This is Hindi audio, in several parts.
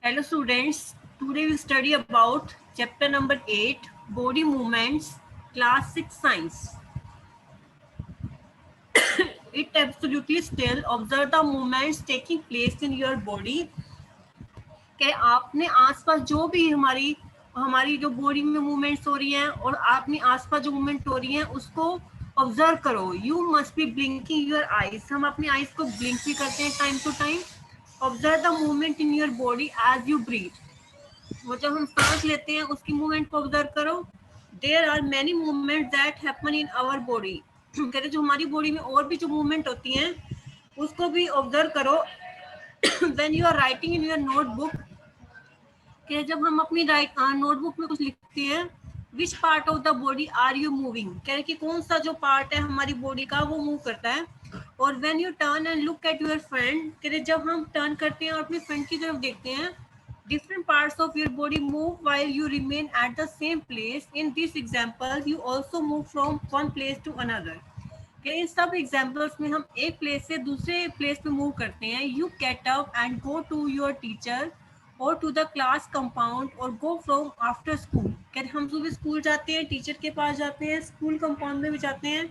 Hello students, today we study about chapter number 8, body movements, class 6 science. It absolutely still observe the movements taking place in your body. कि आपने आसपास जो भी हमारी जो बॉडी में मूवमेंट्स हो रही हैं और आपने आसपास जो मूवमेंट हो रही हैं उसको ऑब्जर्व करो. You must be blinking your eyes. हम अपनी आईज को ब्लिंक भी करते हैं time to time. Observe the movement in your body as you breathe. वो जब हम सांस लेते हैं उसकी मूवमेंट को ऑब्जर्व करो. There are many movement that happen in our body. कहते जो हमारी बॉडी में और भी जो मूवमेंट होती हैं उसको भी ऑब्जर्व करो. When you are writing in your notebook, कि जब हम अपनी नोटबुक में कुछ लिखते हैं, which part of the body are you moving, कह रहे कि कौन सा जो पार्ट है हमारी बॉडी का वो मूव करता है. और when you turn and look at your friend, कह रहे जब हम टर्न करते हैं और अपने फ्रेंड की तरफ देखते हैं, different parts of your body move while you remain at the same place. In this example, you also move from one place to another. कि इन सब एग्जाम्पल्स में हम एक प्लेस से दूसरे प्लेस पे मूव करते हैं. You get up and go to your teacher or to the class compound or go from after school. कहते हम सुबह स्कूल जाते हैं, टीचर के पास जाते हैं, स्कूल कंपाउंड में भी जाते हैं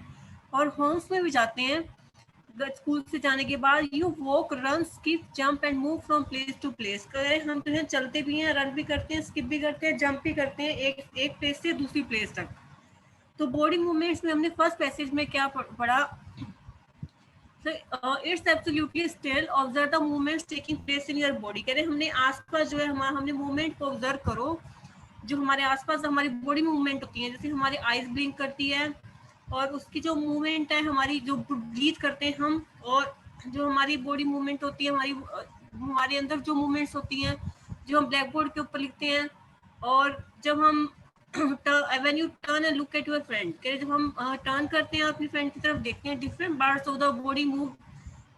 और होम्स में भी जाते हैं. स्कूल से जाने के बाद you walk, run, skip, jump and move from place to place. हम तो चलते भी हैं, रन भी करते हैं, स्किप भी करते हैं, जंप भी करते हैं एक प्लेस से दूसरी प्लेस तक. तो बॉडी मूवमेंट्स में हमने फर्स्ट पैसेज में क्या पढ़ा? It's absolutely still, observe the movements taking place in your body. कह रहे हमने आसपास जो है हमने मूवमेंट को ऑब्जर्व करो जो हमारे आसपास हमारी बॉडी में मूवमेंट होती है. जैसे हमारी आईज ब्लिंक करती है और उसकी जो मूवमेंट है, हमारी जो ब्रीथ करते हैं हम, और जो हमारी बॉडी मूवमेंट होती है, हमारे अंदर जो मूवमेंट्स होती हैं जो हम ब्लैक बोर्ड के ऊपर लिखते हैं. और जब हम when you turn and look at your friend, जब हम टर्न करते हैं अपनी फ्रेंड की तरफ देखते हैं, different parts of the body move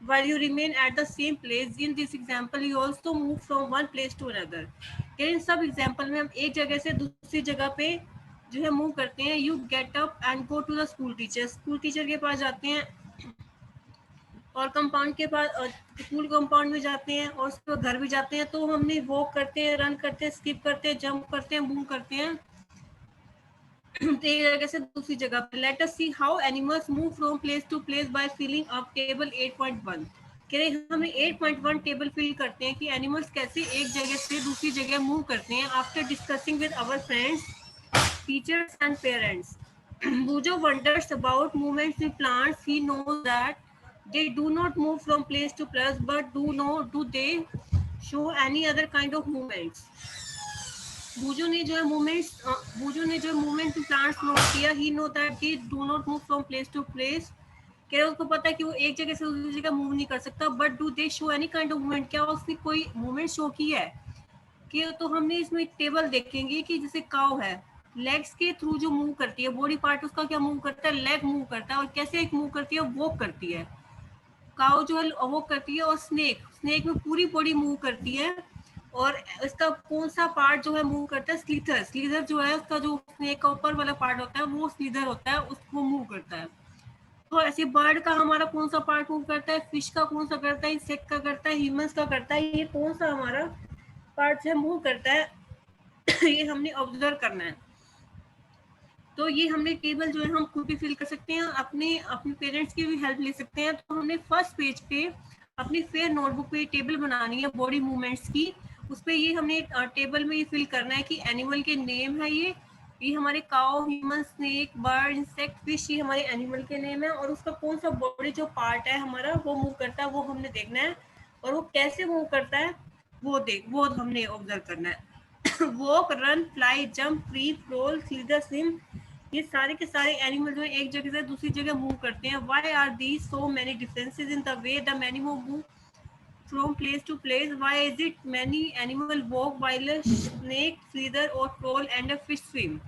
while you remain at the same place. In this example you also move from one place to another. इन सब एग्जाम्पल में हम एक जगह से दूसरी जगह पे जो है मूव करते हैं. You get up and go to the school teacher. School teacher के पास जाते हैं और कंपाउंड के पास, स्कूल कंपाउंड में जाते हैं और उसके बाद घर भी जाते हैं. तो हमने वॉक करते हैं, रन करते हैं, स्किप करते हैं, जंप करते हैं, मूव करते हैं एक जगह से दूसरी जगह पर. Let us see how animals move from place to place by filling up table 8.1. कह रहे हम 8.1 टेबल फिल करते हैं कि एनिमल्स कैसे एक जगह से दूसरी जगह मूव करते हैं. After discussing with our friends, teachers and parents, Bujo wonders about movements in plants. He knows that they do not move from place to place, but do they show any other kind of movements? Boojho ने जो मूवमेंट प्लांट्स नोट किया. He know that they do not move from place to place. क्या उसको पता है कि वो एक जगह से दूसरी जगह मूव नहीं कर सकता. But do they show any kind of movement, क्या उसने कोई मूवमेंट शो की है? कि तो हमने इसमें एक टेबल देखेंगे कि जैसे काव है, लेग्स के थ्रू जो मूव करती है, बॉडी पार्ट उसका क्या मूव करता है? लेग मूव करता है. और कैसे एक मूव करती है? वॉक करती है. काव जो है वॉक करती है. और स्नेक में पूरी बॉडी मूव करती है. और इसका कौन सा पार्ट जो है मूव करता है? स्लीदर जो है उसका जो स्नेक का ऊपर वाला पार्ट होता है वो स्लीदर होता है, उसको मूव करता है. तो ऐसे बर्ड का हमारा कौन सा पार्ट मूव करता है? फिश का कौन सा करता है? इंसेक्ट का करता है? ह्यूमंस का करता है? ये कौन सा हमारा पार्ट से मूव करता है? ये हमने ऑब्जर्व करना है. तो ये हमने टेबल जो है हम खुद भी फिल कर सकते हैं, अपने पेरेंट्स की भी हेल्प ले सकते हैं. तो हमने फर्स्ट पेज पे अपनी फेयर नोटबुक पे टेबल बनानी है बॉडी मूवमेंट्स की. उस पर ये हमने टेबल में ये फिल करना है कि एनिमल के नेम है, ये हमारे cow, human, snake, bird, insect, fish, ये हमारे एनिमल के नेम है. और उसका कौन सा बॉडी जो पार्ट है हमारा वो मूव करता है वो हमने देखना है. और वो कैसे मूव करता है वो हमने ऑब्जर्व करना है. Walk, run, fly, jump, creep, roll, slither, swim, ये सारे के सारे एनिमल जो है एक जगह से दूसरी जगह मूव करते हैं. Why are these so many differences in the way the many move from place to place? Why is it many animal walk while a snake slither और crawl and a fish swim?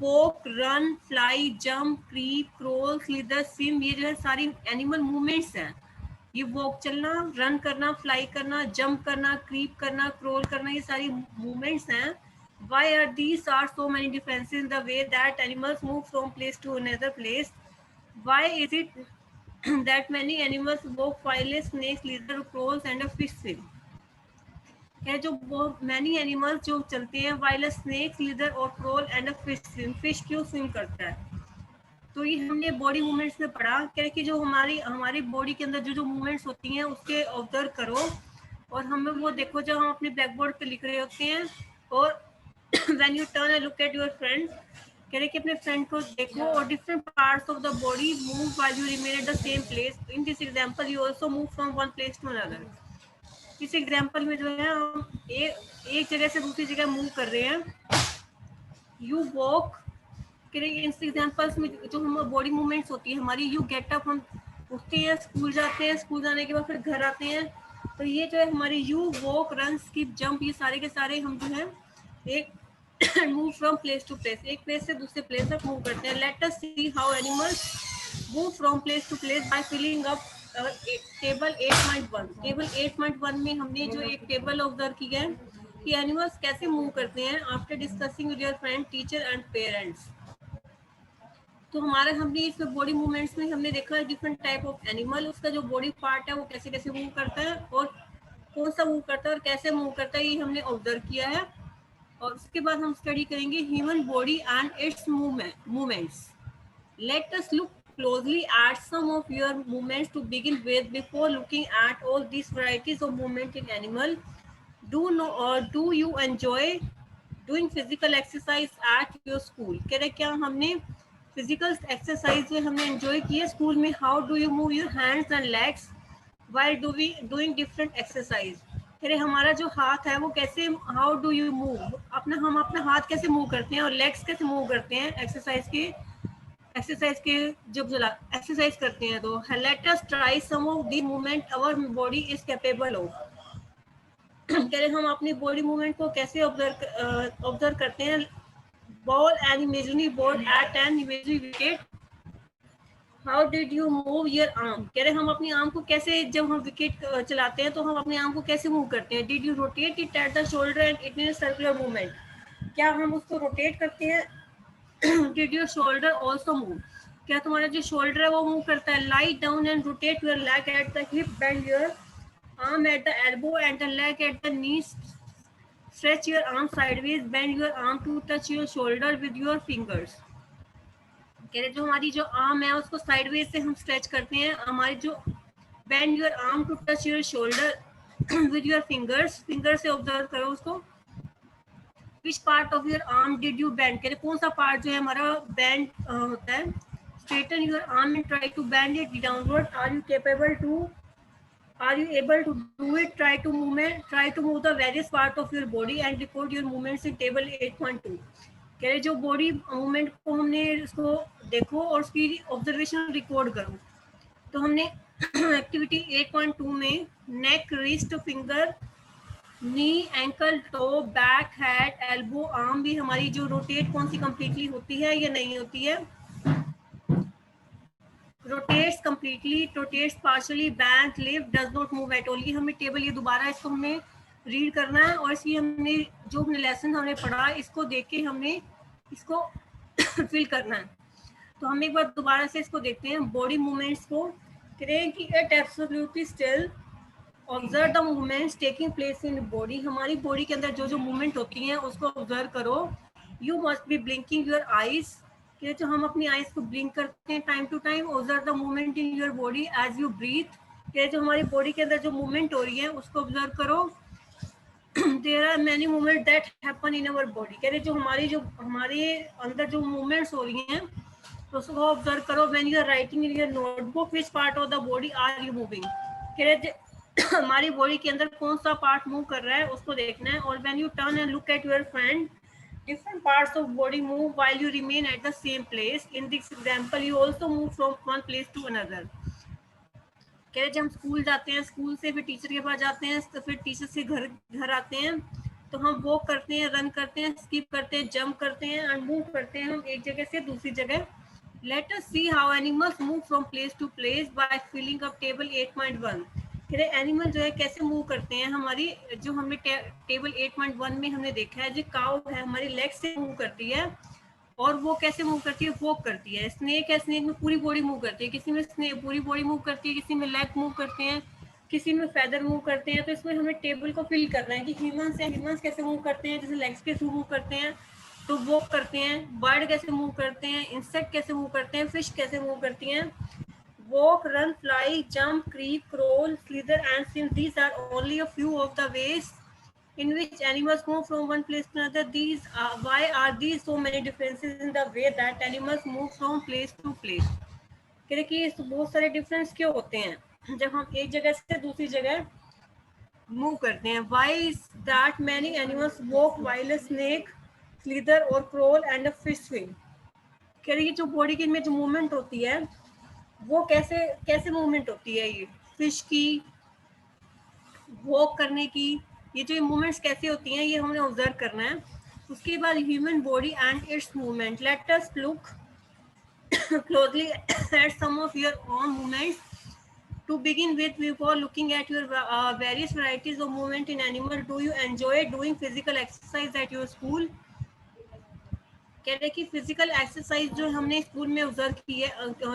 Walk, run, fly, jump, creep, crawl, slither, swim, ये जो है सारी एनिमल मूवमेंट्स हैं. ये वॉक चलना, रन करना, फ्लाई करना, जंप करना, क्रीप करना, क्रोल करना, ये सारी मूवमेंट्स हैं. Why are so many differences in the way that animals move from place to another place? Why is it that many animals walk while a snake, lizard, crawls and a fish swim? है जो मैनी एनिमल्स जो चलते हैं, वाइल अ स्नेक, लिजर और crawl and a fish swim. Fish क्यों स्विम करता है? तो ये हमने बॉडी मूवमेंट्स में पढ़ा कि जो हमारी बॉडी के अंदर जो मूवमेंट्स होती हैं उसके ऑब्जर्व करो, और हमें वो देखो जब हम अपने ब्लैक बोर्ड पे लिख रहे होते हैं। और when you turn and look at your friend, कह रहे कि अपने फ्रेंड को देखो और different parts of the body move while you remain at the same place. In this example you also move from one place to another. इस एग्जांपल में जो है हम एक जगह से दूसरी जगह मूव कर रहे हैं। यू वॉक, इन एग्जांपल्स में जो हम बॉडी मूवमेंट्स होती है हमारी, यू गेट अप, हम उठते हैं, स्कूल जाते हैं, स्कूल जाने के बाद फिर घर आते हैं। तो ये जो है हमारी you walk, run, skip, jump, ये सारे के सारे हम जो है एक move from place to place, एक प्लेस से दूसरे प्लेस तक मूव करते हैं। Let us see how animals move from place to place by filling up table 8.1। Table 8.1 में हमने जो एक टेबल ऑब्जर्व किया है कि एनिमल्स कैसे मूव करते हैं after discussing with your friend, teacher and parents. तो हमारा हमने इसमें बॉडी मूवमेंट्स में हमने देखा है डिफरेंट टाइप ऑफ एनिमल, उसका जो बॉडी पार्ट है वो कैसे कैसे मूव करता है और कौन सा मूव करता है और कैसे मूव करता है, ये हमने ऑब्जर्व किया है। और उसके बाद हम स्टडी करेंगे human body and it's movements. Let us look closely at some of your movements to begin with. Before looking at all these varieties of movement in animal, do you enjoy doing physical exercise at your school? कह रहे क्या हमने फिजिकल एक्सरसाइज जो हमने एंजॉय की है स्कूल में? How do you move your hands and legs while doing different exercise? कह रहे हमारा जो हाथ है वो कैसे, हाउ डू यू मूव, हम अपना हाथ कैसे मूव करते हैं और लेग्स कैसे मूव करते हैं एक्सरसाइज के जब एक्सरसाइज करते हैं। तो let us try some of the movement our body is capable of. कह रहे हम अपनी बॉडी मूवमेंट को कैसे ऑब्जर्व करते हैं। Ball an imaginary ball at an imaginary wicket, how did you move your arm? कह रहे हम अपनी आर्म को कैसे, जब हम विकेट चलाते हैं तो हम अपनी आर्म को कैसे मूव करते हैं। Did you rotate it at the shoulder and it in circular movement? क्या हम उसको रोटेट करते हैं? Did your shoulder also move? क्या तुम्हारा जो शोल्डर है वो मूव करता है? Lie down and rotate your leg at the hip, bend your arm at the elbow and the leg at the knee, stretch your arm sideways, bend your arm to touch your shoulder with your fingers। कह रहे जो हमारी जो आर्म है उसको साइडवेज से हम स्ट्रेच करते हैं। हमारी जो bend your arm to touch your shoulder with your fingers, finger से ऑब्जर्व करो उसको। Which part of your arm did you bend? कह रहे कौन सा पार्ट जो है हमारा बेंड होता है। Straighten your arm and try to bend it downward, are you capable to, are you able to do it? Try to move the various part of your body and record your movements in table 8.2। कह रहे जो बॉडी मूवमेंट को हमने इसको देखो और उसकी ऑब्जर्वेशन रिकॉर्ड करो। तो हमने एक्टिविटी 8.2 में neck, wrist, finger, knee, ankle, toe, back, head, elbow, arm भी हमारी जो रोटेट कौन सी कंप्लीटली होती है या नहीं होती है। Rotates completely, rotates partially, bank, lift, does not move at all. ये हमें टेबल, ये दोबारा इसको हमने रीड करना है और इसलिए हमने जो हमने लेसन हमने पढ़ा इसको देख के हमने इसको फिल करना है। तो हम एक बार दोबारा से इसको देखते हैं बॉडी मूवमेंट्स को। कह रहे हैं कि it absolutely still observe the movements taking place in body. हमारी बॉडी के अंदर जो जो मूवमेंट होती हैं उसको ऑब्जर्व करो। You must be blinking your eyes, कि जो हम अपनी आईज को ब्लिंक करते हैं time to time. Observe the movement in your body as you breathe, कि जो हमारी बॉडी के अंदर जो मूवमेंट हो रही है उसको ऑब्जर्व करो। There are many movement that happen in our body, कह रहे जो हमारे अंदर जो मूवमेंट्स हो रही हैं तो उसको ऑब्जर्व करो। When you are writing in your notebook, which part of the body are you moving? कह रहे हमारी बॉडी के अंदर कौन सा पार्ट मूव कर रहा है उसको देखना है। और when you turn and look at your friend, different parts of body move while you remain at the same place. In this example, you also move from one place to another। कह रहे जब हम स्कूल जाते हैं, स्कूल से फिर टीचर के पास जाते हैं, तो फिर टीचर से घर आते हैं, तो हम वॉक करते हैं, रन करते हैं, स्किप करते हैं, जंप करते हैं एंड मूव करते हैं हम एक जगह से दूसरी जगह। Let us see how animals move from place to place by filling up table 8.1। कह रहे एनिमल जो है कैसे मूव करते हैं। हमारी जो हमने टेबल 8.1 में हमने देखा है, जो काऊ है हमारी लेग से मूव करती है और वो कैसे मूव करती है, वॉक करती है। स्नेक है, स्नेक में पूरी बॉडी मूव करती है, किसी में स्नेक पूरी बॉडी मूव करती है, किसी में लेग मूव करते हैं, किसी में फेदर मूव करते हैं, तो इसमें हमें टेबल को फिल करना है कि ह्यूमंस कैसे मूव करते हैं, जैसे लेग्स के थ्रू मूव करते हैं तो वॉक करते हैं, बर्ड कैसे मूव करते हैं, इंसेक्ट कैसे मूव करते हैं, फिश कैसे मूव करती हैं, walk, run, fly, jump, creep, crawl, slither, and swim. These are only a few of the ways in which animals move from one place to another. Why are these so many differences in the way that animals move from place to place? कह रहे कि बहुत सारे डिफरेंस क्यों होते हैं जब हम एक जगह से दूसरी जगह मूव करते हैं. Why is that many animals walk while a snake slither or crawl and a fish swim? कह रही जो बॉडी की में जो मूवमेंट होती है वो कैसे कैसे मूवमेंट होती है, ये फिश की वॉक करने की, ये जो मूवमेंट्स कैसे होती हैं ये हमने ऑब्जर्व करना है. उसके बाद human body and it's movement. Let us look closely at some of your own movements. To begin with, before looking at your various varieties of movement in animal, do you enjoy doing physical exercise at your school? कह रहे कि फिजिकल एक्सरसाइज जो हमने स्कूल में ऑब्जर्व की है,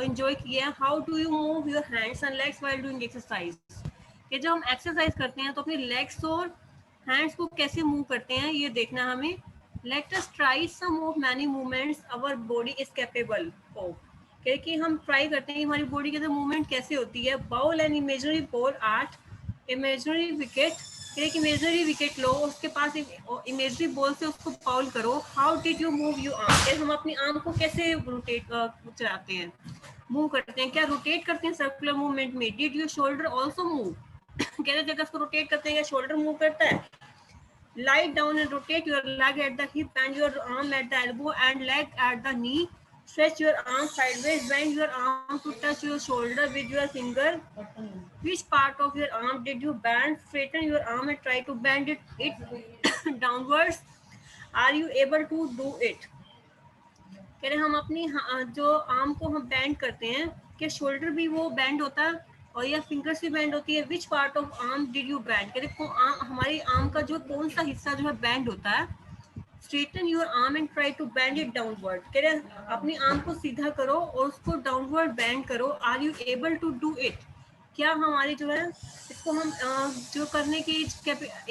एंजॉय किया है. How do you move your hands and legs while doing exercise. कि जब हम एक्सरसाइज करते हैं तो अपने लेग्स और हैंड्स को कैसे मूव करते हैं ये देखना हमें. Let us try some of many movements our body is capable of. कह रहे कि हम ट्राई करते हैं कि हमारी बॉडी के अंदर मूवमेंट कैसे होती है. Bowl and imaginary ball at imaginary wicket. एक इमेजनरी विकेट लो, उसके पास इमेजनरी बॉल से उसको फाउल करो. How did you move you arm. हम अपनी आर्म को कैसे रोटेट चलाते हैं, मूव करते हैं, क्या रोटेट करते हैं सर्कुलर मूवमेंट में. Did you shoulder also move. कह रहे जगह उसको रोटेट करते हैं या शोल्डर मूव करता है. lie down and rotate your leg at the hip and your arm at the elbow and leg at the knee. Stretch your arm sideways, bend your arm to touch your shoulder with your finger. Which part of your arm did you bend? Straighten your arm and try to bend it downwards. Are you able to do it? कह रहे हम अपनी जो आर्म को हम बेंड करते हैं, क्या शोल्डर भी वो बेंड होता है और या फिंगर्स भी बेंड होती है. विच part of arm did you bend. कह रहे हमारी आर्म का जो कौन सा हिस्सा जो है बेंड होता है. Straighten your arm and try to bend it downward. कह रहे अपनी आर्म को सीधा करो और उसको डाउनवर्ड बेंड करो. Are you able to do it. क्या हमारी जो है इसको हम जो करने की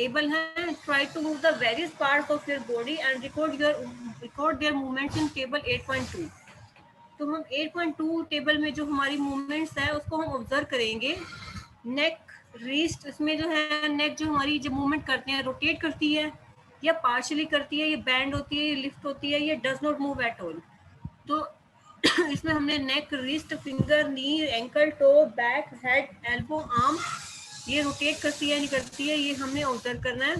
एबल हैं. Try to move the various parts of your body and record their movements in table 8.2. तो हम 8.2 टेबल में जो हमारी मूवमेंट्स है उसको हम ऑब्जर्व करेंगे. नेक रिस्ट, इसमें जो है नेक जो हमारी जो मूवमेंट करते हैं रोटेट करती है या पार्शियली करती है, ये बैंड होती है, ये लिफ्ट होती है, ये does not move at all. तो इसमें हमने neck, wrist, finger, knee, ankle, toe, back, head, elbow, arm, ये रोटेट करती है नहीं करती है, ये हमने ऑब्जर्व करना है.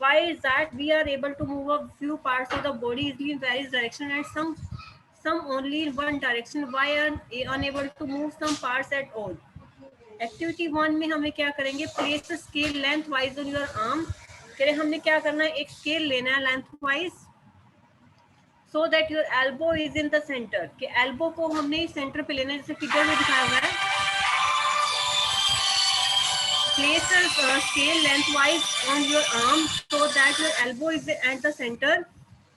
Why is that we are able to move a few parts of the body easily in various directions and some only in one direction. Why are unable to move some parts at all? Activity 1 में हमें क्या करेंगे. Place scale length wise on your arm. कह रहे हमने क्या करना है, एक स्केल लेना है length wise so that your elbow is in the center. कि elbow को हमने सेंटर पे लेना है, जैसे फिगर में दिखाया हुआ है. Place a scale lengthwise on your arm so that your elbow is at the center.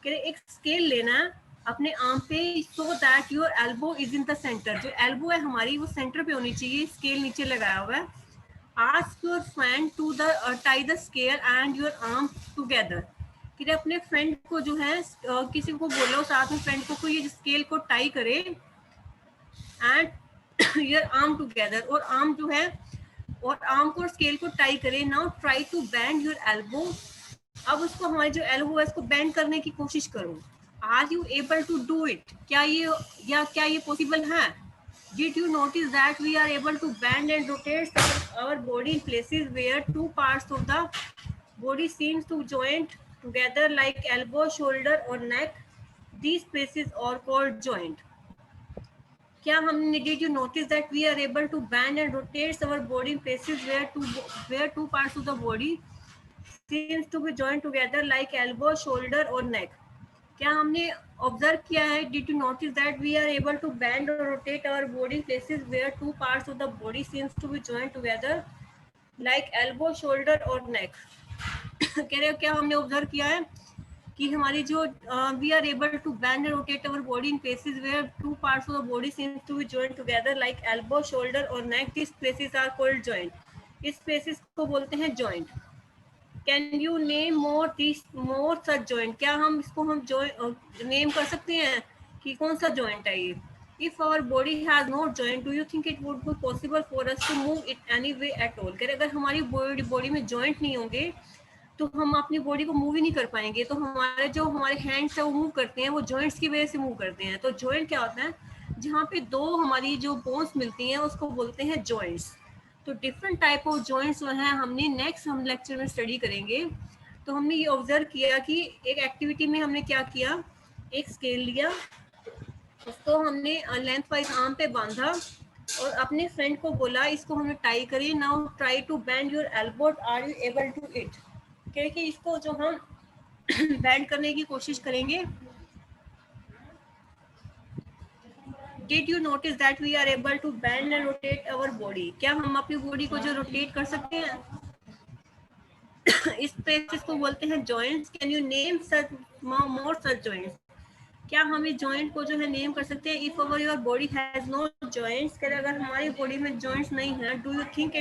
कि एक स्केल लेना है अपने आर्म पे so that your elbow is in the center. जो elbow है हमारी वो सेंटर पे होनी चाहिए. स्केल नीचे लगाया हुआ है. Ask your friend to tie the scale and your arm together. कि अपने फ्रेंड को जो है किसी को बोलो साथ में फ्रेंड को ये स्केल को टाई करे एंड योर आर्म टुगेदर. और आर्म जो है और आर्म को स्केल को टाई करे. Now try to bend your elbow. अब उसको हमारी जो एल्बो है इसको बेंड करने की कोशिश करो. Are you able to do it. क्या ये पॉसिबल है. Did you notice that we are able to bend and rotate our body in places where two parts of the body seems to joint together like elbow, shoulder or neck? These places are called joint. क्या हमने did you notice that we are able to bend and rotate our body in places where two parts of the body seems to be joined together like elbow, shoulder or neck? क्या हमने ऑब्जर्व किया है. Did you notice that we are able to bend और rotate our body places where two parts of the body seems to be joined together like elbow, shoulder और नेक. कह रहे हो क्या हमने ऑब्जर्व किया है कि हमारी जो we are able to bend and rotate our body in places where two parts of the body seems to be joined together like elbow, shoulder और neck. This places are called joint. इस प्लेसेस को बोलते हैं joint. Can you name more such joint? क्या हम इसको हम नेम कर सकते हैं कि कौन सा जॉइंट है ये? If our body has no joint, do you think it would be possible for us to move it any way at all? अगर हमारी बॉडी में जॉइंट नहीं होंगे तो हम अपनी बॉडी को मूव ही नहीं कर पाएंगे। तो हमारे हैंड्स है वो मूव करते हैं, वो जॉइंट्स की वजह से मूव करते हैं। तो जॉइंट क्या होता है? जहाँ पे दो हमारी जो बोन्स मिलती हैं उसको बोलते हैं जॉइंट्स। तो डिफरेंट टाइप ऑफ जॉइंट्स जो हैं हमने नेक्स्ट हम लेक्चर में स्टडी करेंगे। तो हमने ये ऑब्जर्व किया कि एक एक्टिविटी में हमने क्या किया, एक स्केल लिया, उसको हमने लेंथ वाइज आर्म पे बांधा और अपने फ्रेंड को बोला इसको हमें टाई करिए, now try to bend your elbow, are you able to it? क्योंकि इसको जो हम बेंड करने की कोशिश करेंगे, did you notice that we are able to bend and rotate our body? क्या हम अपनी बॉडी को जो रोटेट कर सकते हैं? इस प्लेसेस को बोलते हैं joints. Can you name such more such joints? क्या हम इस जॉइंट को जो है नेम कर सकते हैं? If our your body has no joints, अगर हमारी बॉडी में जॉइंट्स नहीं है, do you think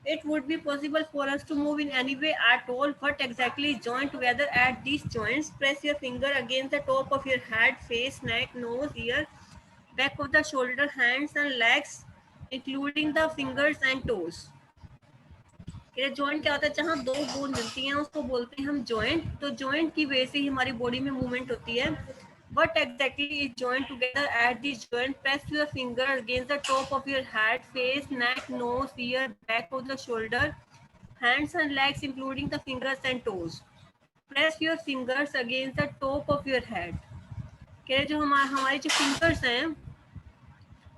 it would be possible for us to move in any way at all? What exactly is joined together at these joints? Press your finger against the top of your head, face, neck, nose, ear, back of the shoulder, hands and legs, including the fingers and toes. Joint क्या होता है? जहाँ दो बोन मिलती हैं उसको बोलते हैं हम जॉइंट। तो जॉइंट की वजह से ही हमारी बॉडी में मूवमेंट होती है। What exactly is joined together at this joint? Press your finger against the top of your head, face, neck, nose, ear, back of the shoulder, hands and legs, including the fingers and toes. Press your fingers against the top of your head. कह रहे जो हमारे जो फिंगर्स हैं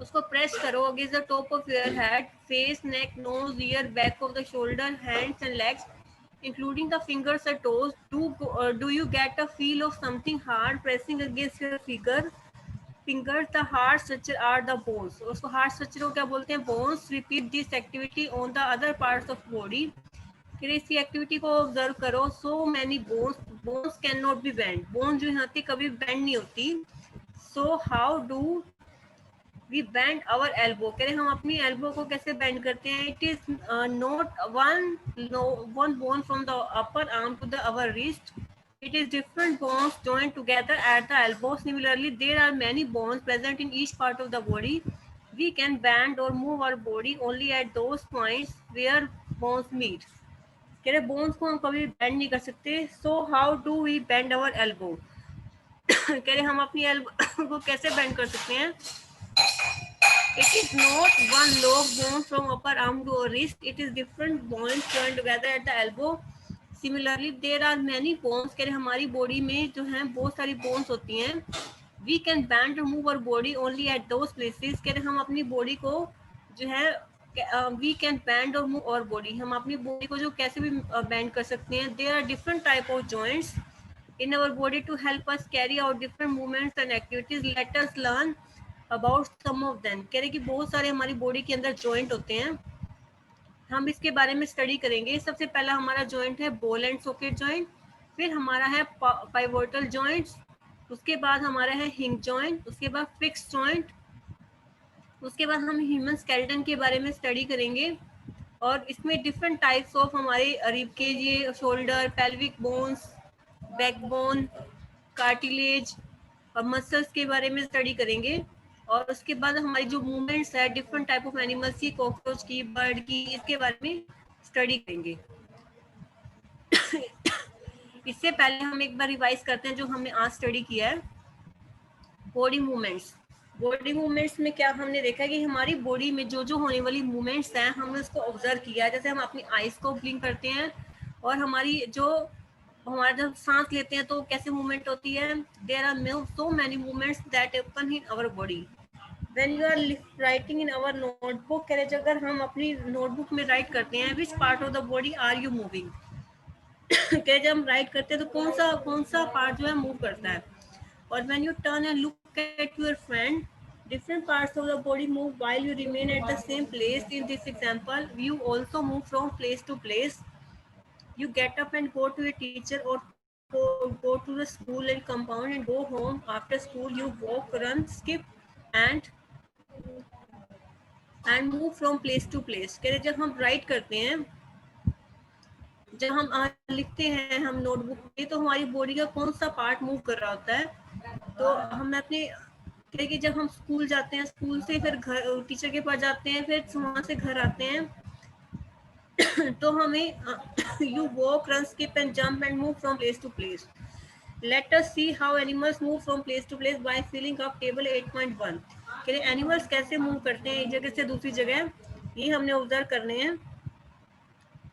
उसको प्रेस करो against the top of your head, face, neck, nose, ear, back of the shoulder, hands and legs, including the fingers and toes. Do you get a feel of something hard pressing against your fingers? The hard structure are the bones. उसको hard structure को क्या बोलते हैं? Bones. Repeat this activity on the other parts of body. फिर इसी एक्टिविटी को ऑब्जर्व करो। So many bones cannot be bent. Bone जो होती कभी बेंड नहीं होती। So how do we bend our elbow? कह रहे हम अपनी एल्बो को कैसे बेंड करते हैं? It is not one bone from the upper arm to the our wrist. It is different bones joined together at the elbow. Similarly, there are many bones present in each part of the body. We can bend or move our body only at those points where bones meet. कह रहे बोन्स को हम कभी बेंड नहीं कर सकते। So how do we bend our elbow? कह रहे हम अपनी एल्बो को कैसे बेंड कर सकते हैं? It is not one long bone from upper arm to wrist. It is different bones joined together at the elbow. Similarly, there are many bones. कह रहे हमारी बॉडी में जो है बहुत सारी बोन्स होती हैं। We can bend or move our body only at those places. कह रहे हम अपनी बॉडी को जो है we can bend or move our body. हम अपनी बॉडी को जो कैसे भी बेंड कर सकते हैं। There are different type of joints in our body to help us carry out different movements and activities. Let us learn about some of them. कह रहे कि बहुत सारे हमारी बॉडी के अंदर जॉइंट होते हैं, हम इसके बारे में स्टडी करेंगे। सबसे पहला हमारा जॉइंट है बॉल एंड सॉकेट जॉइंट, फिर हमारा है पाइवोटल जॉइंट्स, उसके बाद हमारा है हिंज जॉइंट, उसके बाद फिक्स जॉइंट, उसके बाद हम ह्यूमन स्केलेटन के बारे में स्टडी करेंगे। और इसमें डिफरेंट टाइप्स ऑफ हमारे रिब केज, ये shoulder, pelvic bones, backbone, cartilage और मसल्स के बारे में स्टडी करेंगे। और उसके बाद हमारी जो मूवमेंट्स है डिफरेंट टाइप ऑफ एनिमल्स की, कॉकरोच की, बर्ड की, इसके बारे में स्टडी करेंगे। इससे पहले हम एक बार रिवाइज करते हैं जो हमने आज स्टडी किया है। Body movements. बॉडी मूवमेंट्स में क्या हमने देखा कि हमारी बॉडी में जो जो होने वाली मूवमेंट्स हैं हमने उसको ऑब्जर्व किया है। जैसे हम अपनी आईज को ब्लिंक करते हैं और हमारी जो हमारा जब सांस लेते हैं तो कैसे मूवमेंट होती है। There are so many movements that happen in our body when you are writing in our notebook. कह रहे अगर हम अपनी नोटबुक में राइट करते हैं which part of the body are you moving, कह जब हम राइट करते हैं तो कौन सा पार्ट जो है मूव करता है। और when you turn and look at your friend, different parts of the body move while you remain at the same place. In this example, you also move from place to place. You get up and go to your teacher or go to the school and compound and go home. After school, you walk, run, skip, and and move from place to place. कह रहे जब हम राइट करते हैं, जब हम लिखते हैं हम नोटबुक पे, तो हमारी बॉडी का कौन सा पार्ट मूव कर रहा होता है। तो हम अपने कह कि जब हम स्कूल जाते हैं, स्कूल से फिर घर टीचर के पास जाते हैं, फिर वहाँ से घर आते हैं, तो हमें you walk, run, skip and jump and move from place to place. Let us see how animals move from place to place by filling up table 8.1। कि एनिमल्स कैसे मूव करते हैं एक जगह से दूसरी जगह, ये हमने ऑब्जर्व करने हैं।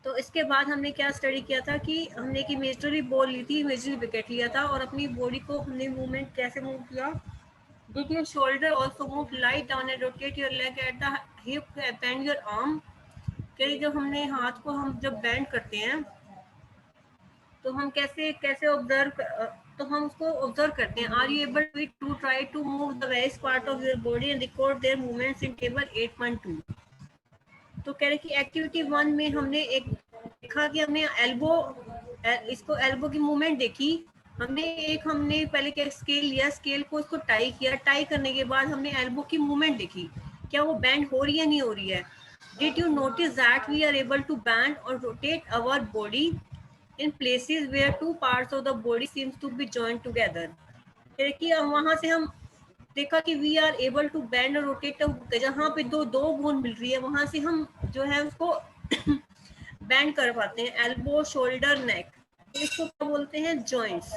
तो इसके बाद हमने क्या स्टडी किया था कि हमने एक इमेजिनरी बॉल ली थी, इमेजिनरी विकेट लिया था, और अपनी बॉडी को हमने मूवमेंट कैसे मूव किया। Did your shoulder also move? Lie down and rotate your leg at the hip, bend your arm। कि जब हमने हाथ को हम जब बेंड करते हैं, तो हम कैसे कैसे ऑब्जर्व, तो हम उसको ऑब्जर्व करते हैं। Are you able to try to move the various part of your body and record their movements in table 8.2। तो कह रहे कि एक्टिविटी 1 में हमने एक देखा कि हमने एल्बो, इसको एल्बो की मूवमेंट देखी। हमने पहले क्या स्केल लिया, स्केल को इसको टाई किया, टाई करने के बाद हमने एल्बो की मूवमेंट देखी, क्या वो बैंड हो रही है नहीं हो रही है। Did you notice that we are able to bend और rotate our body in places where two parts of the body seems to be joined together। कि वहां से हम देखा कि we are able to bend और rotate, जहाँ पे दो बोन मिल रही है वहां से हम जो है उसको बैंड कर पाते हैं, एल्बो, शोल्डर, नेक। तो इसको क्या बोलते हैं, जॉइंट्स।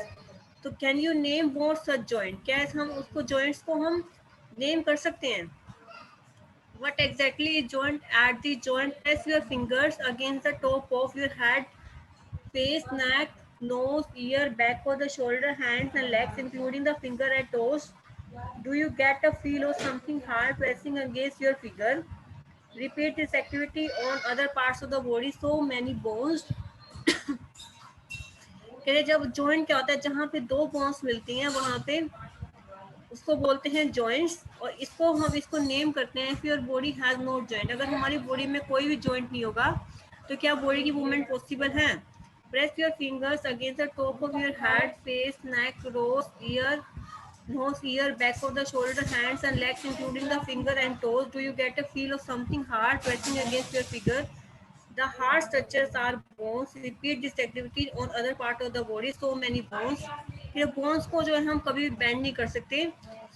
तो can you name more such joint, क्या हम उसको जॉइंट्स को हम नेम कर सकते हैं। What exactly is joint? At the joint, press your fingers against the top of your head, face, neck, nose, ear, back of the shoulder, hands and legs, including the finger and toes. Do you get a feel of something hard pressing against your figure? Repeat this activity on other parts of the body. So many bones। कहते जब जॉइंट क्या होता है, जहाँ पे दो बोन्स मिलती हैं वहां पे उसको बोलते हैं जॉइंट्स। और इसको नेम करते हैं if your body has no joint. अगर हमारी बॉडी में कोई भी जॉइंट नहीं होगा तो क्या बॉडी की मूवमेंट पॉसिबल है। Press your fingers against the top of your head, face, neck, nose, ear, back of the shoulder, hands and legs, including the finger and toes. Do you get a feel of something hard pressing against your figure? The hard structures are bones. Repeat this activity on other part of the body. So many bones। ये बोन्स को जो है हम कभी भी बेंड नहीं कर सकते।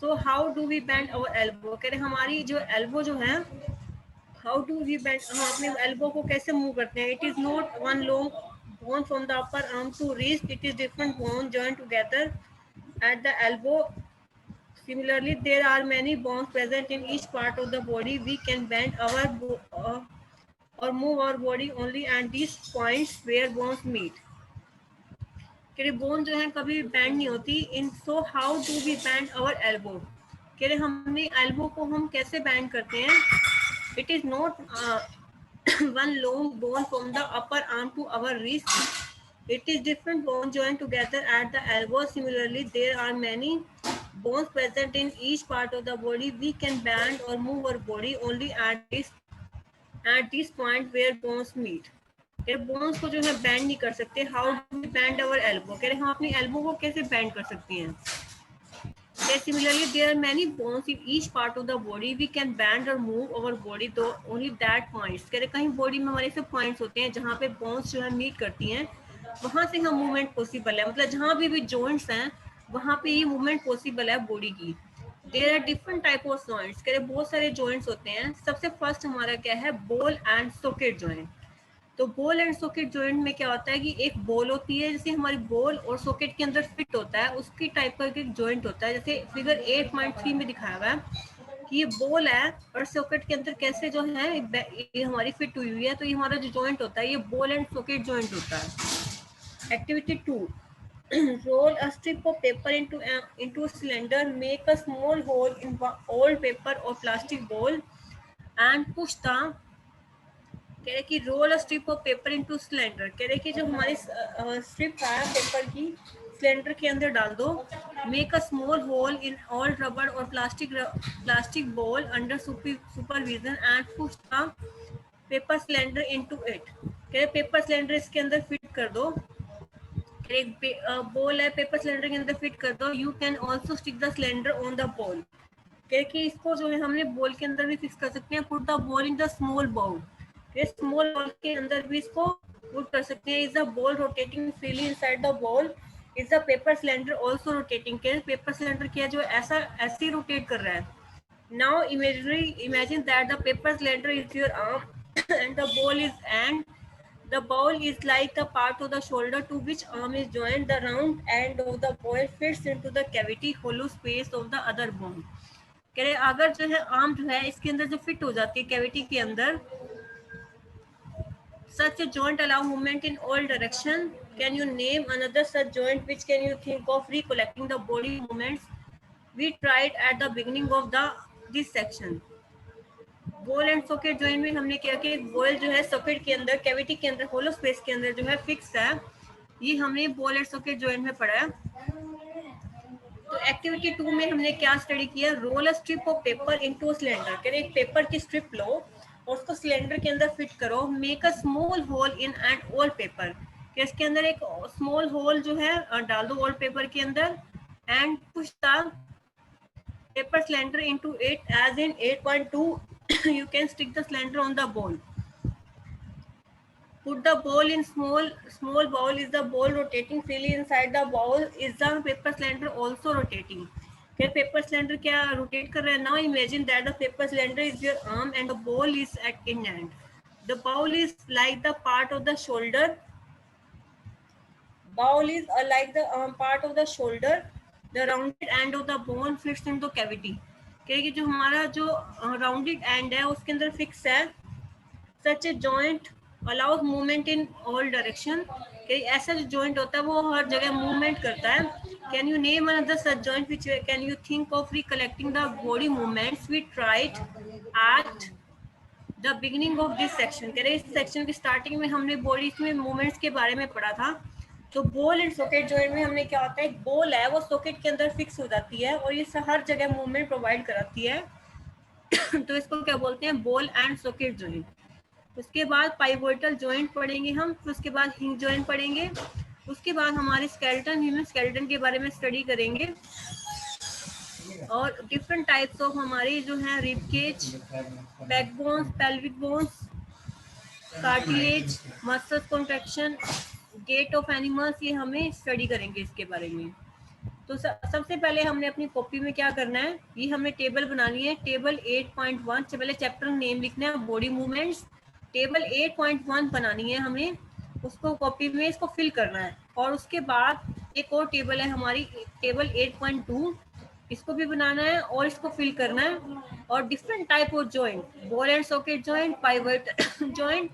So how do we bend our elbow, कह रहे हमारी जो एल्बो जो है, हाउ डू वी बेंड, हम अपने एल्बो को कैसे मूव करते हैं। It is not one long bone from the upper arm to wrist, it is different bone joint together at the elbow। Similarly, there are many bones present in each part of the body. We can bend or move our body only at these points where bones meet। कह रहे बोन जो है कभी बैंड नहीं होती। In so how do we bend our elbow, कह रहे हमने एल्बो को हम कैसे बैंड करते हैं। It is not one long bone from the upper arm to our wrist, it is different bones joined together at the elbow। Similarly, there are many bones present in each part of the body। We can bend or move our body only at this point where bones meet। Bones को जो है बैंड नहीं कर सकते। How do we bend our elbow, कह रहे हम अपनी एल्बो को कैसे बैंड कर सकते हैं। Similarly, there are many bones in each part of the body। We can bend or move our body though only that points। कह रहे कहीं बॉडी में हमारे से पॉइंट्स होते हैं जहाँ पे बोन्स जो है मीट करती हैं, वहां से हम मूवमेंट पॉसिबल है। मतलब जहाँ भी जॉइंट्स हैं वहां पे ये मूवमेंट पॉसिबल है बॉडी की। There are different type of joints, कह रहे बहुत सारे जॉइंट्स होते हैं। सबसे फर्स्ट हमारा क्या है, बॉल एंड सॉकेट जॉइंट। तो बॉल एंड सॉकेट जॉइंट में क्या होता है कि एक बॉल होती है, जैसे हमारी बॉल और सॉकेट के अंदर फिट होता है, उसकी टाइप का एक जॉइंट होता है। जैसे फिगर 8.3 में दिखाया हुआ है कि ये बॉल है और सॉकेट के अंदर कैसे जो है ये हमारी फिट हुई है। तो ये हमारा जो जॉइंट होता है ये बॉल एंड सॉकेट जॉइंट होता है। Activity 2, roll a strip of paper into a cylinder, make a small hole in old paper or plastic ball and push the, कह रहे कि roll a strip of paper into cylinder. कह रहे कि जो हमारी स्ट्रिप है पेपर की, सिलेंडर के अंदर डाल दो। Make a small hole in all rubber और plastic ball under supervision and push the paper cylinder into it. कह रहे पेपर सिलेंडर इसके अंदर फिट कर दो। एक बॉल है, पेपर सिलेंडर के अंदर फिट कर दो। You can also stick the cylinder on the ball. कि इसको जो है हमने बॉल के अंदर भी फिक्स कर सकते हैं। Put the ball in the small bowl, small ball के अंदर भी इसको पुट कर सकते हैं। Is the ball rotating freely inside the ball, is the paper cylinder also rotating, के पेपर सिलेंडर क्या जो ऐसा ऐसे ही रोटेट कर रहा है। Now imagine that the paper cylinder is your arm and the ball is like the part of the shoulder to which arm is joined. The round end of the ball fits into the cavity hollow space of the other bone. कह रहे अगर जो है आर्म जो है इसके अंदर जो फिट हो जाती है कैविटी के अंदर, such a joint allow movement in all direction. Can you name another such joint which can you think of recollecting the body movements we tried at the beginning of this section? Ball and socket joint में हमने क्या कि बॉल जो है सॉकेट के अंदर कैविटी के अंदर होलो स्पेस के अंदर जो है फिक्स है, ये हमने बॉल एंड सॉकेट जॉइंट में पढ़ा है। तो एक्टिविटी 2 में हमने क्या स्टडी किया, roll a strip of paper into cylinder. कह रहे एक पेपर की स्ट्रिप लो और उसको सिलेंडर के अंदर फिट करो। Make a small hole in and all paper, कि इसके अंदर एक स्मॉल होल जो है डाल दो ऑल पेपर के अंदर, and push the paper cylinder into it as in 8.2 you can stick the cylinder on the ball. Put the ball in small ball. Is the ball rotating freely inside the ball? Is the paper cylinder also rotating? क्या पेपर सिलेंडर क्या रोटेट कर रहा है? Now imagine that the paper cylinder is your arm and the ball is at in hand. The bowl is like the part of the shoulder. Bowl is like the part of the shoulder. The rounded end of the bone fits into cavity. कि जो हमारा जो राउंडेड एंड है उसके अंदर फिक्स है. Such a joint allows movement in all direction. कि ऐसा जो जॉइंट होता है वो हर जगह मूवमेंट करता है. Can you name another such joint which can you think of recollecting the body movements we tried at the beginning of this section? कह रहे इस सेक्शन की स्टार्टिंग में हमने बॉडी में मूवमेंट्स के बारे में पढ़ा था. तो बॉल एंड सॉकेट जॉइंट में हमने क्या होता है, एक बॉल है वो सॉकेट के अंदर फिक्स हो जाती है और ये हर जगह मूवमेंट प्रोवाइड कराती है. तो इसको क्या बोलते हैं, बॉल एंड सॉकेट जॉइंट. उसके बाद पाइवोटल जॉइंट पढ़ेंगे हम, फिर उसके बाद हिंज जॉइंट पढ़ेंगे. उसके बाद हमारे स्केलेटन, ह्यूमन स्केलेटन के बारे में स्टडी करेंगे और डिफरेंट टाइप्स ऑफ हमारे जो है rib cage, backbones, pelvic bones, cartilage, muscles contraction, gait of animals, ये हमें स्टडी करेंगे इसके बारे में. तो सबसे पहले हमने अपनी कॉपी में क्या करना है, ये हमें टेबल बनानी है. टेबल 8.1 से पहले चैप्टर नेम लिखना है, बॉडी मूवमेंट्स. टेबल 8.1 बनानी है हमें, उसको कॉपी में इसको फिल करना है. और उसके बाद एक और टेबल है हमारी, टेबल 8.2, इसको भी बनाना है और इसको फिल करना है. और different type of joint, ball and socket joint, pivot joint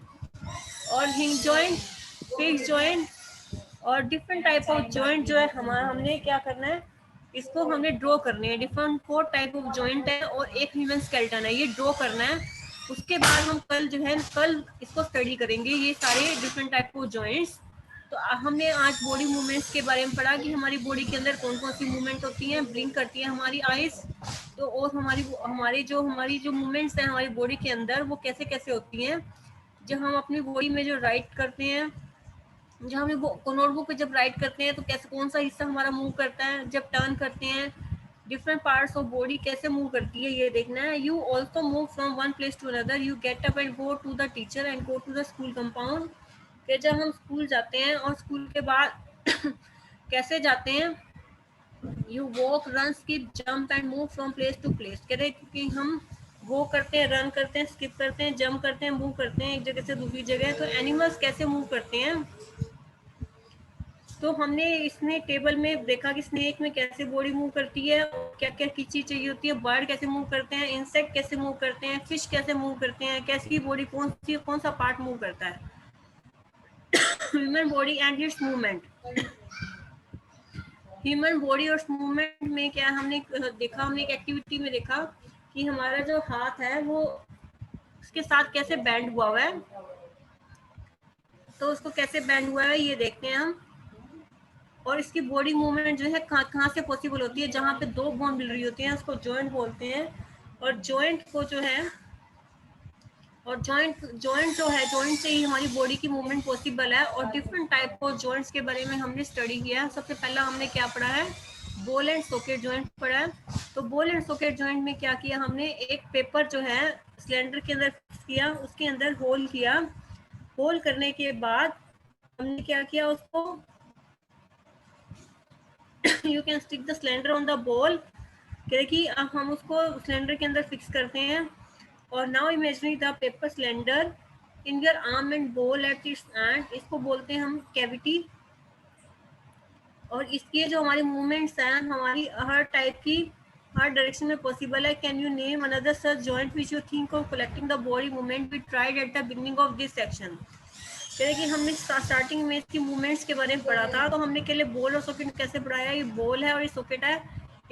और हिंग जॉइंट, फिक्स जॉइंट और डिफरेंट टाइप ऑफ जॉइंट जो है हमने क्या करना है, इसको हमने ड्रॉ करने हैं. डिफरेंट 4 टाइप ऑफ जॉइंट है और एक ह्यूमन स्केलेटन है, ये ड्रॉ करना है. उसके बाद हम कल इसको स्टडी करेंगे ये सारे डिफरेंट टाइप ऑफ जॉइंट्स. तो हमने आज बॉडी मूवमेंट्स के बारे में पढ़ा कि हमारी बॉडी के अंदर कौन कौन सी मूवमेंट होती हैं. ब्लिंक करती है हमारी आईज, तो और हमारी जो मूवमेंट्स हैं हमारी बॉडी के अंदर वो कैसे कैसे होती हैं. जब हम अपनी बॉडी में जो राइट करते हैं, जब हम नोटबुक पे जब राइट करते हैं तो कैसे कौन सा हिस्सा हमारा मूव करता है, जब टर्न करते हैं डिफरेंट पार्ट्स ऑफ बॉडी कैसे मूव करती है, ये देखना है. You also move from one place to another. You get up and go to the teacher and go to the school compound. कि जब हम स्कूल जाते हैं और स्कूल के बाद कैसे जाते हैं, you walk, run, skip, jump and move from place to place. कहते हैं क्योंकि हम वो करते हैं, रन करते हैं, स्किप करते हैं, जंप करते हैं, मूव करते हैं एक जगह से दूसरी जगह. तो एनिमल्स कैसे मूव करते हैं, तो हमने इसमें टेबल में देखा कि स्नेक में कैसे बॉडी मूव करती है, क्या क्या की चीज चाहिए होती है, बर्ड कैसे मूव करते हैं, इंसेक्ट कैसे मूव करते हैं, फिश कैसे मूव करते हैं, कैसी बॉडी कौन सा पार्ट मूव करता है. Human body and it's movement. Human body और मूवमेंट में क्या हमने देखा, हमने एक एक्टिविटी में देखा कि हमारा जो हाथ है वो उसके साथ कैसे बैंड हुआ है. तो उसको कैसे बैंड हुआ है ये देखते हैं हम. और इसकी बॉडी मूवमेंट जो है कहाँ से पॉसिबल होती है, जहाँ पे 2 बोन मिल रही होती हैं उसको जॉइंट बोलते हैं. और जॉइंट को जो है, और जॉइंट जो है, जॉइंट से ही हमारी बॉडी की मूवमेंट पॉसिबल है. और डिफरेंट टाइप ऑफ जॉइंट्स के बारे में हमने स्टडी किया. सबसे पहला हमने क्या पढ़ा है, बॉल एंड सॉकेट जॉइंट पढ़ा है. तो बॉल एंड सॉकेट जॉइंट में क्या किया हमने, एक पेपर जो है सिलेंडर के अंदर फिक्स किया, उसके अंदर होल किया, होल करने के बाद हमने क्या किया उसको you can stick the cylinder on the ball, कि अब हम उसको सिलेंडर के अंदर फिक्स करते हैं। और now imagine the paper cylinder in your arm and ball at its and, इसको बोलते हैं हम कैविटी। और इसके जो हमारी मूवमेंट्स हैं हमारी हर टाइप की, हर डायरेक्शन में पॉसिबल है। Can you name another such joint which you think of collecting the body movement we tried at the beginning of this section. कह रहे कि हमने स्टार्टिंग में इसकी मूवमेंट्स के बारे में पढ़ा था, तो हमने के लिए बॉल और सॉकेट कैसे पढ़ाया, ये बॉल है और ये सॉकेट है,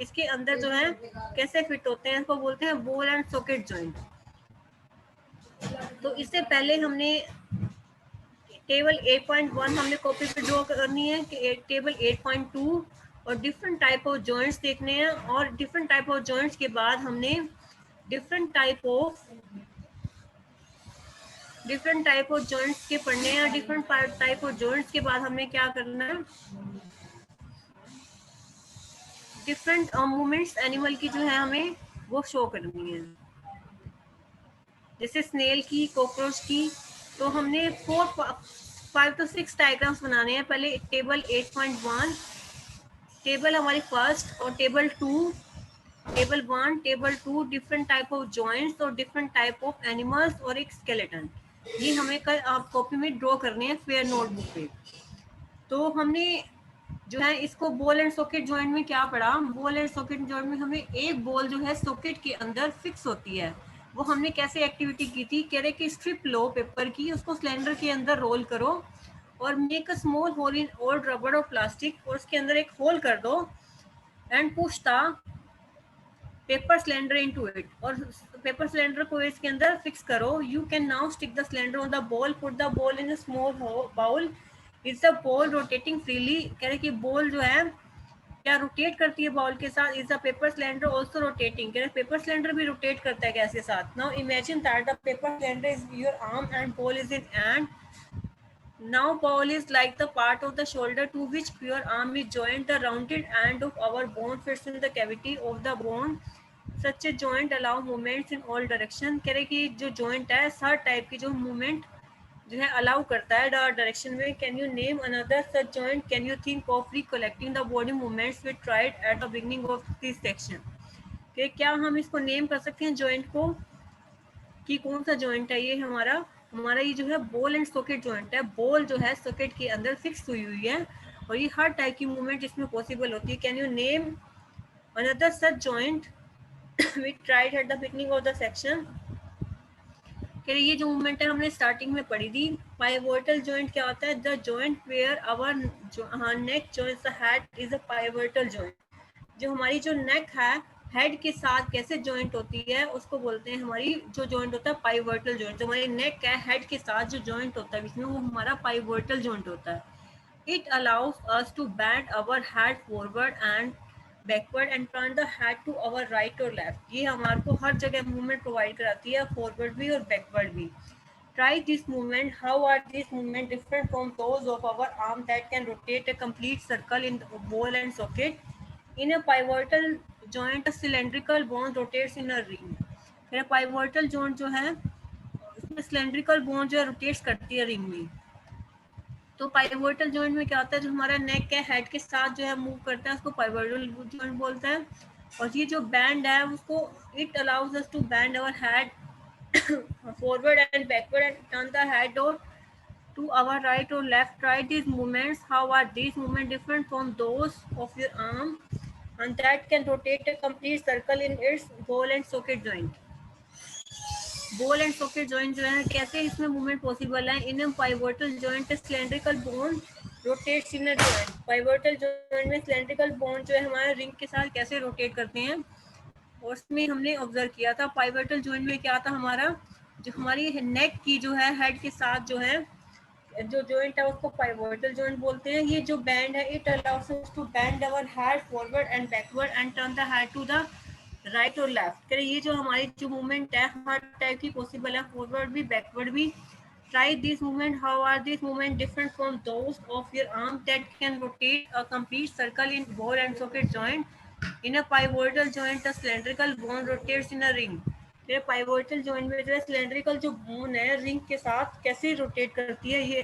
इसके अंदर जो है कैसे फिट होते हैं, इसको बोलते हैं बॉल एंड सॉकेट जॉइंट। तो इससे पहले हमने टेबल 8.1 हमने कॉपी पे ड्रॉ करनी है कि टेबल 8.2 और डिफरेंट टाइप ऑफ जॉइंट्स देखने हैं। और डिफरेंट टाइप ऑफ जॉइंट्स के बाद हमने डिफरेंट टाइप ऑफ जॉइंट्स के पढ़ने हैं। डिफरेंट टाइप ऑफ जॉइंट्स के बाद हमने क्या करना है, डिफरेंट मूवमेंट्स एनिमल की जो है हमें वो शो करनी है, जैसे स्नेल की, कॉकरोच की। तो हमने 5 to 6 डायग्राम्स बनाने हैं। पहले टेबल 8.1, टेबल हमारी फर्स्ट, और table 2, table 1, table 2, different type of joints और डिफरेंट टाइप ऑफ एनिमल्स और एक स्केलेटन। ये हमें कल आप कॉपी में ड्रॉ करने हैं फेयर नोटबुक पे। तो हमने जो है इसको बॉल एंड सॉकेट जॉइंट में क्या पढ़ा, बॉल एंड सॉकेट जॉइंट में हमें एक बॉल जो है सॉकेट के अंदर फिक्स होती है। वो हमने कैसे एक्टिविटी की थी, कह रहे कि स्ट्रिप लो पेपर की, उसको सिलेंडर के अंदर रोल करो और make a small hole in old rubber और प्लास्टिक, और उसके अंदर एक होल कर दो and push the paper cylinder into it, और पेपर सिलेंडर को इसके अंदर फिक्स करो। You can now stick the cylinder on the ball, put the ball in a small bowl, is the ball rotating freely. कह रहे कि बॉल जो है क्या रोटेट करती है बॉल के साथ, is the paper cylinder also rotating, कह रहे पेपर सिलेंडर भी रोटेट करता है गैस के साथ। Now imagine that the paper cylinder is your arm and ball is in hand. Now ball is like the part of the shoulder to which your arm is joined. The rounded end of our bone fits in the cavity of the bone. Such a joint allow movements in all direction. कह रहे कि जो joint है हर टाइप की जो movement जो है अलाउ करता है डायरेक्शन में। Can you name another such joint, can you think of recollecting the body movements we tried at the beginning of this section. कि क्या हम इसको नेम कर सकते हैं जॉइंट को कि कौन सा जॉइंट है ये हमारा, हमारा ये जो है बॉल एंड सॉकेट जॉइंट है। बॉल जो है सॉकेट के अंदर फिक्स हुई हुई है और ये हर टाइप की मूवमेंट इसमें पॉसिबल होती है। Can you name another such joint we tried at the beginning of the section. ये जो मूवमेंट है हमने स्टार्टिंग में पढ़ी थी। पाइवोटल जॉइंट क्या होता है, the joint where our neck joints the head is a pivotal joint. जो हमारी जो नेक है हेड के साथ कैसे जॉइंट होती है उसको बोलते हैं, हमारी जो जॉइंट होता है पाइवोटल जॉइंट। जो हमारी नेक है हेड के साथ जो जॉइंट होता है इसमें वो हमारा पाइवोटल जॉइंट होता है। It allows us to bend our head forward and backward and turn the head to our right or left. ये हमारे को हर जगह मूवमेंट प्रोवाइड कराती है, फॉरवर्ड भी और बैकवर्ड भी। Try this movement. How are these movements different from those of our arm that can rotate a complete circle in the ball and socket? In a pivotal joint, a cylindrical bone rotates in a ring. फिर pivotal joint जो है उसमें cylindrical bone जो है rotates करती है रिंग में। तो पाइवोटल जॉइंट में क्या होता है, जो हमारा नेक है हेड के साथ जो है मूव करता है उसको पाइवोटल जॉइंट बोलते हैं। और ये जो बैंड है उसको it allows us to bend our head forward and backward and turn the head or to our right or left. Try these movements. How are these movements different from those of your arm and that can rotate a complete circle in its ball and socket joint. Ball and socket joint जो है कैसे इसमें मूवमेंट पॉसिबल है। In pivotal joint cylindrical bone rotates in a joint. Pivotal joint में सिलेंड्रिकल बोन जो है हमारे रिंग के साथ कैसे रोटेट करते हैं और उसमें हमने ऑब्जर्व किया था। पाइवोटल जॉइंट में क्या था हमारा, जो हमारी नेक की जो है हेड के साथ जो है जो जॉइंट है उसको पाइवोटल जॉइंट बोलते हैं। ये जो बैंड है it allows us to bend our head forward and backward and turn the head to the right or left. करें ये जो हमारी जो मूवमेंट है हर टाइप की पॉसिबल है, फॉरवर्ड भी बैकवर्ड भी। Try this movement. How are this movement different from those of your arm that can rotate a complete circle in ball and socket joint. In a pivotal joint, the cylindrical bone rotates in a ring. ये pivotal joint में जो है cylindrical जो bone है ring के साथ कैसे rotate करती है, ये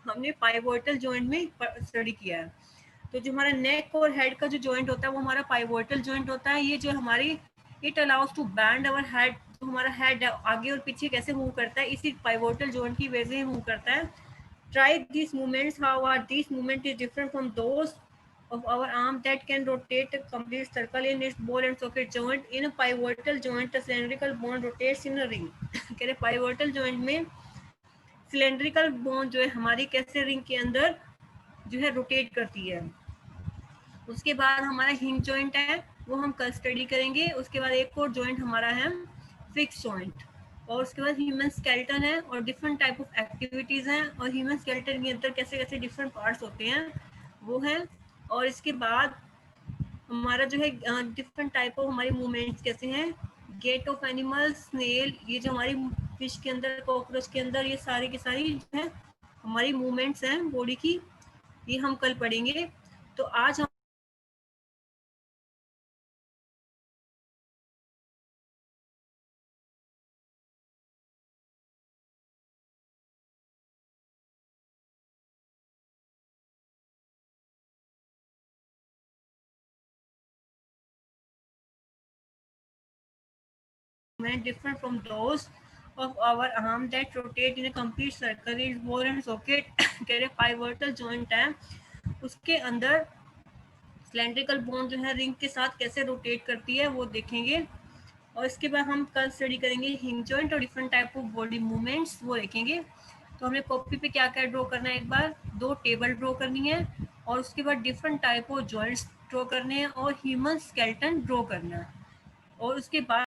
हमने pivotal joint में study किया है. तो जो हमारा neck और head का जो joint होता है वो हमारा pivotal joint होता है. ये जो हमारी it allows to bend our head, जो हमारा head आगे और पीछे कैसे move करता है, इसी pivotal joint की वजह से move करता है. Try these movements. How are these movement is different from those of our arm that can rotate a complete circle in its ball and socket joint. In a pivotal joint, the cylindrical bone rotates in a ring. कह रहे pivotal joint में cylindrical bone जो है हमारी कैसे ring के अंदर जो है rotate करती है. उसके बाद हमारा hinge joint है, वो हम कल स्टडी करेंगे. उसके बाद एक और joint हमारा है fixed joint. और उसके बाद ह्यूमन स्केलेटन है और डिफरेंट टाइप ऑफ एक्टिविटीज हैं और ह्यूमन स्केलेटन के अंदर कैसे कैसे डिफरेंट पार्ट्स होते हैं वो है. और इसके बाद हमारा जो है डिफरेंट टाइप ऑफ हमारी मूवमेंट्स कैसे हैं, गेट ऑफ एनिमल, स्नेल, ये जो हमारी फिश के अंदर, कॉकरोच के अंदर, ये सारी की सारी जो है हमारी मूवमेंट्स हैं बॉडी की, ये हम कल पढ़ेंगे. तो आज हम different from those of our arm that rotate in a complete circle is ball and socket. कह रहे pivotal joint है, उसके अंदर cylindrical bone जो है रिंग के साथ कैसे रोटेट करती है वो देखेंगे. और इसके बाद हम कल स्टडी करेंगे हिंज जॉइंट और different type of body movements, वो देखेंगे. तो हमें कॉपी पे क्या क्या ड्रॉ करना है, एक बार 2 टेबल ड्रॉ करनी है और उसके बाद different type of joints draw करने हैं और ह्यूमन स्केलेटन ड्रॉ करना है. और उसके बाद